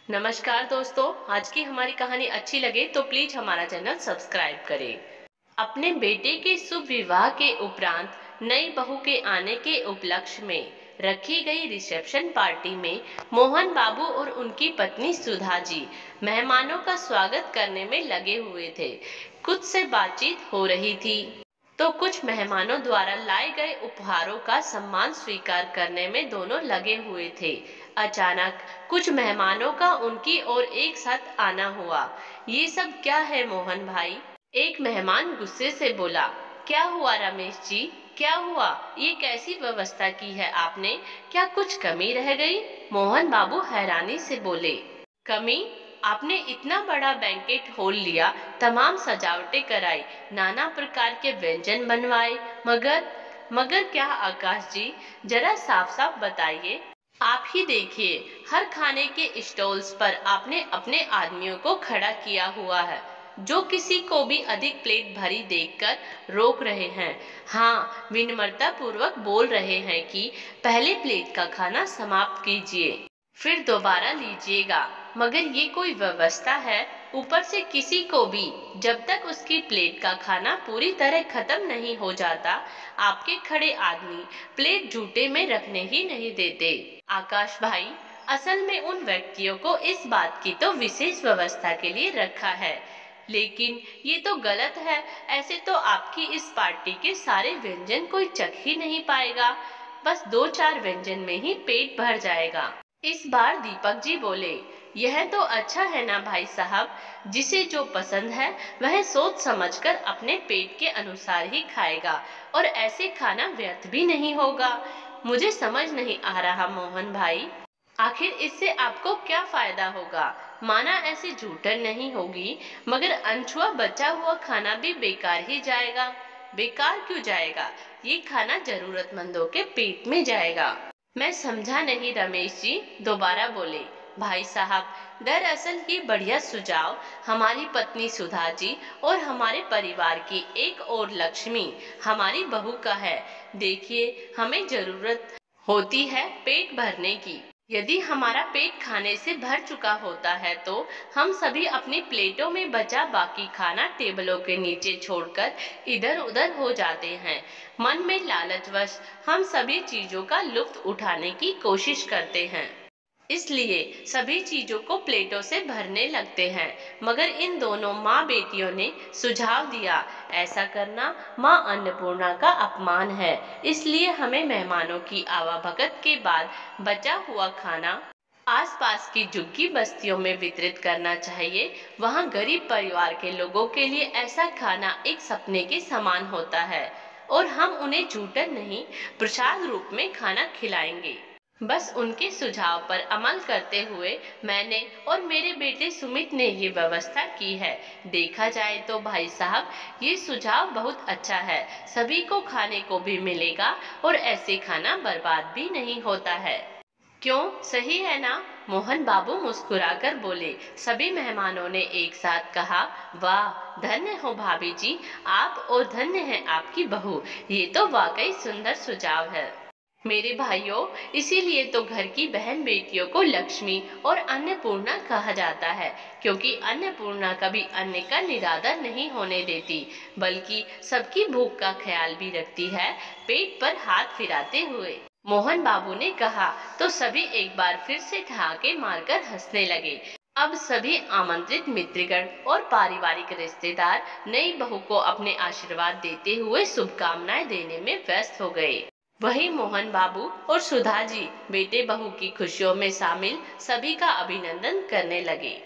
नमस्कार दोस्तों, आज की हमारी कहानी अच्छी लगे तो प्लीज हमारा चैनल सब्सक्राइब करें। अपने बेटे के शुभ विवाह के उपरांत नई बहू के आने के उपलक्ष्य में रखी गई रिसेप्शन पार्टी में मोहन बाबू और उनकी पत्नी सुधा जी मेहमानों का स्वागत करने में लगे हुए थे। कुछ से बातचीत हो रही थी तो कुछ मेहमानों द्वारा लाए गए उपहारों का सम्मान स्वीकार करने में दोनों लगे हुए थे। अचानक कुछ मेहमानों का उनकी ओर एक साथ आना हुआ। ये सब क्या है मोहन भाई? एक मेहमान गुस्से से बोला। क्या हुआ रमेश जी, क्या हुआ? ये कैसी व्यवस्था की है आपने? क्या कुछ कमी रह गई? मोहन बाबू हैरानी से बोले। कमी? आपने इतना बड़ा बैंकेट हॉल लिया, तमाम सजावटें कराई, नाना प्रकार के व्यंजन बनवाए, मगर मगर क्या आकाश जी, जरा साफ साफ बताइए। आप ही देखिए, हर खाने के स्टॉल्स पर आपने अपने आदमियों को खड़ा किया हुआ है, जो किसी को भी अधिक प्लेट भरी देखकर रोक रहे हैं। हाँ, विनम्रता पूर्वक बोल रहे हैं कि पहले प्लेट का खाना समाप्त कीजिए, फिर दोबारा लीजिएगा। मगर ये कोई व्यवस्था है? ऊपर से किसी को भी जब तक उसकी प्लेट का खाना पूरी तरह खत्म नहीं हो जाता, आपके खड़े आदमी प्लेट जूते में रखने ही नहीं देते। आकाश भाई, असल में उन व्यक्तियों को इस बात की तो विशेष व्यवस्था के लिए रखा है, लेकिन ये तो गलत है। ऐसे तो आपकी इस पार्टी के सारे व्यंजन कोई चख ही नहीं पाएगा, बस दो चार व्यंजन में ही पेट भर जाएगा। इस बार दीपक जी बोले। यह तो अच्छा है ना भाई साहब, जिसे जो पसंद है वह सोच समझकर अपने पेट के अनुसार ही खाएगा, और ऐसे खाना व्यर्थ भी नहीं होगा। मुझे समझ नहीं आ रहा मोहन भाई, आखिर इससे आपको क्या फायदा होगा? माना ऐसी जूठन नहीं होगी, मगर अनछुआ बचा हुआ खाना भी बेकार ही जाएगा। बेकार क्यों जाएगा? ये खाना जरूरतमंदों के पेट में जाएगा। मैं समझा नहीं रमेश जी, दोबारा बोले। भाई साहब, दरअसल ये बढ़िया सुझाव हमारी पत्नी सुधा जी और हमारे परिवार की एक और लक्ष्मी हमारी बहू का है। देखिए, हमें जरूरत होती है पेट भरने की। यदि हमारा पेट खाने से भर चुका होता है तो हम सभी अपनी प्लेटों में बचा बाकी खाना टेबलों के नीचे छोड़कर इधर उधर हो जाते हैं। मन में लालचवश हम सभी चीजों का लुत्फ उठाने की कोशिश करते हैं, इसलिए सभी चीजों को प्लेटों से भरने लगते हैं। मगर इन दोनों माँ बेटियों ने सुझाव दिया, ऐसा करना माँ अन्नपूर्णा का अपमान है, इसलिए हमें मेहमानों की आवाभगत के बाद बचा हुआ खाना आसपास की झुग्गी बस्तियों में वितरित करना चाहिए। वहाँ गरीब परिवार के लोगों के लिए ऐसा खाना एक सपने के समान होता है, और हम उन्हें झूठन नहीं, प्रसाद रूप में खाना खिलाएंगे। बस उनके सुझाव पर अमल करते हुए मैंने और मेरे बेटे सुमित ने ये व्यवस्था की है। देखा जाए तो भाई साहब, ये सुझाव बहुत अच्छा है। सभी को खाने को भी मिलेगा और ऐसे खाना बर्बाद भी नहीं होता है। क्यों, सही है ना? मोहन बाबू मुस्कुराकर बोले। सभी मेहमानों ने एक साथ कहा, वाह, धन्य हो भाभी जी आप, और धन्य है आपकी बहू। ये तो वाकई सुंदर सुझाव है मेरे भाइयों। इसीलिए तो घर की बहन बेटियों को लक्ष्मी और अन्नपूर्णा कहा जाता है, क्योंकि अन्नपूर्णा कभी अन्न का निरादर नहीं होने देती, बल्कि सबकी भूख का ख्याल भी रखती है, पेट पर हाथ फिराते हुए। मोहन बाबू ने कहा तो सभी एक बार फिर से ठहाके मारकर हंसने लगे। अब सभी आमंत्रित मित्रगण और पारिवारिक रिश्तेदार नई बहू को अपने आशीर्वाद देते हुए शुभकामनाएं देने में व्यस्त हो गए। वही मोहन बाबू और सुधा जी बेटे बहू की खुशियों में शामिल सभी का अभिनंदन करने लगे।